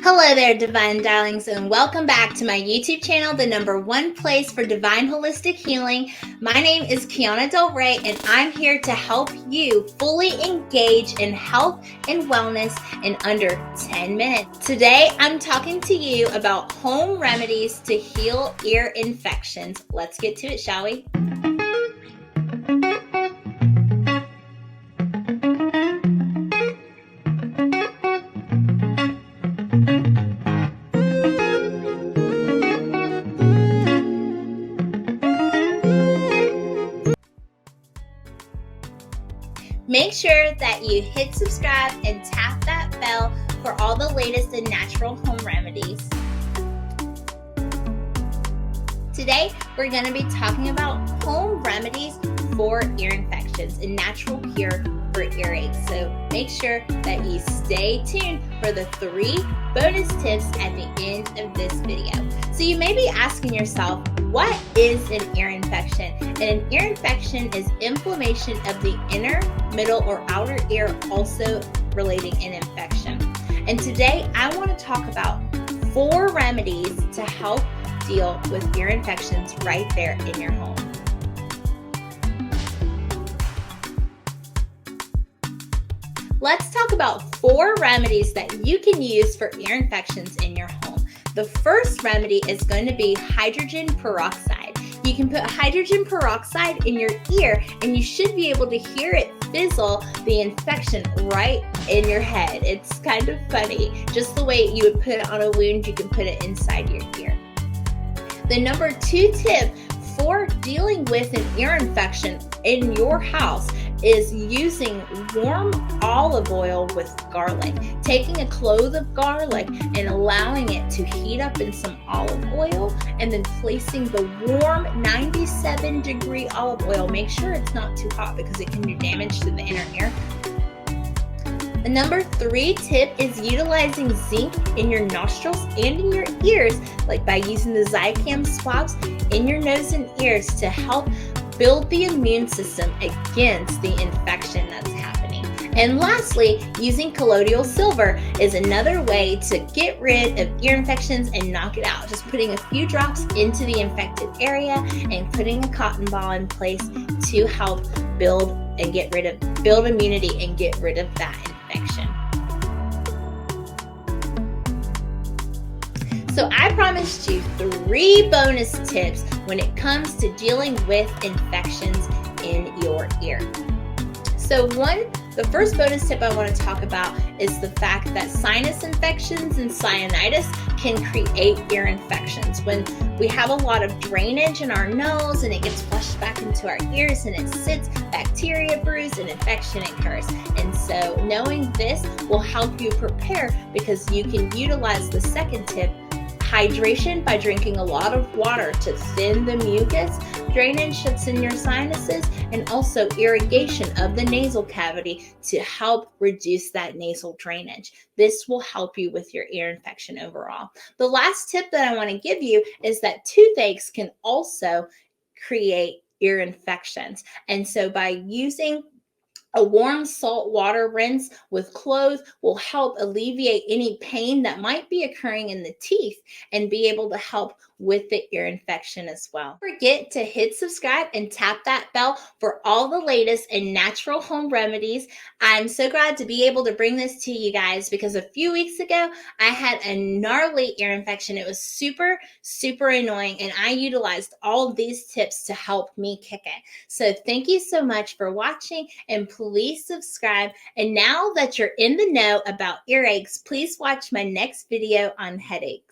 Hello there, Divine Darlings, and welcome back to my YouTube channel, the #1 place for divine holistic healing. My name is Kiana Del Rey, and I'm here to help you fully engage in health and wellness in under 10 minutes. Today, I'm talking to you about home remedies to heal ear infections. Let's get to it, shall we? Make sure that you hit subscribe and tap that bell for all the latest in natural home remedies. Today, we're going to be talking about home remedies for ear infections and natural cure for earaches. So make sure that you stay tuned for the 3 bonus tips at the end of this video. So you may be asking yourself, what is an ear infection? And an ear infection is inflammation of the inner, middle, or outer ear, also relating an infection. And today I want to talk about 4 remedies to help deal with ear infections right there in your home. Let's talk about 4 remedies that you can use for ear infections in your home. The first remedy is going to be hydrogen peroxide. You can put hydrogen peroxide in your ear and you should be able to hear it fizzle the infection right in your head. It's kind of funny. Just the way you would put it on a wound, you can put it inside your ear. The number 2 tip for dealing with an ear infection in your house is using warm olive oil with garlic. Taking a clove of garlic and allowing it to heat up in some olive oil and then placing the warm 97-degree olive oil. Make sure it's not too hot because it can do damage to the inner ear. The number 3 tip is utilizing zinc in your nostrils and in your ears, like by using the Zicam swabs in your nose and ears to help build the immune system against the infection that's happening. And lastly, using colloidal silver is another way to get rid of ear infections and knock it out. Just putting a few drops into the infected area and putting a cotton ball in place to help build immunity and get rid of that infection. So I promised you 3 bonus tips when it comes to dealing with infections in your ear. So the first bonus tip I want to talk about is the fact that sinus infections and sinusitis can create ear infections. When we have a lot of drainage in our nose and it gets flushed back into our ears and it sits, bacteria brews and infection occurs. And so knowing this will help you prepare because you can utilize the second tip, hydration, by drinking a lot of water to thin the mucus drainage that's in your sinuses, and also irrigation of the nasal cavity to help reduce that nasal drainage. This will help you with your ear infection overall. The last tip that I want to give you is that toothaches can also create ear infections. And so by using a warm salt water rinse with cloves will help alleviate any pain that might be occurring in the teeth and be able to help with the ear infection as well. Don't forget to hit subscribe and tap that bell for all the latest in natural home remedies. I'm so glad to be able to bring this to you guys because a few weeks ago I had a gnarly ear infection. It was super, super annoying, and I utilized all of these tips to help me kick it. So thank you so much for watching, and please subscribe. And now that you're in the know about earaches, please watch my next video on headaches.